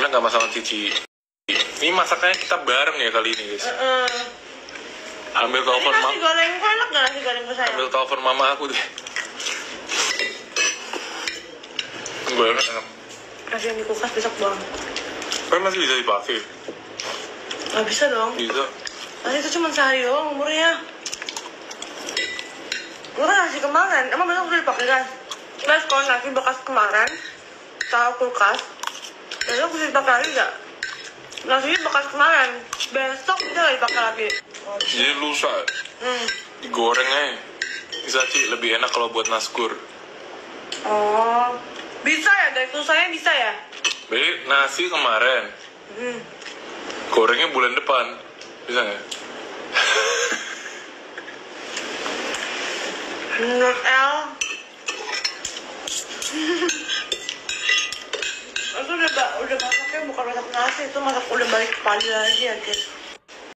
bilang gak masalah Cici. Ini masaknya kita bareng ya kali ini, guys. Ambil telepon mama. Nasi goreng kok enak gak nasi goreng saya? Ambil telepon mama aku deh. Gue enak. Nasi yang di kulkas besok doang. Kan masih bisa dipakai. Gak bisa dong. Bisa. Nasi itu cuma sehari doang umurnya. Gue kan nasi kemarin, emang besok udah dipakai kan? Guys, kalau nasi bekas kemarin taruh kulkas, besok bisa dipakai lagi gak? Nasinya bekas kemarin, besok bisa gak dipakai lagi? Jadi lusa. Digoreng aja. Bisa Ci, lebih enak kalau buat naskur. Oh, bisa ya guys, lusanya bisa ya? Jadi nasi kemarin, gorengnya bulan depan, bisa nggak? Menurut El, itu udah masaknya bukan masak nasi, itu masak udah balik ke pagi aja guys.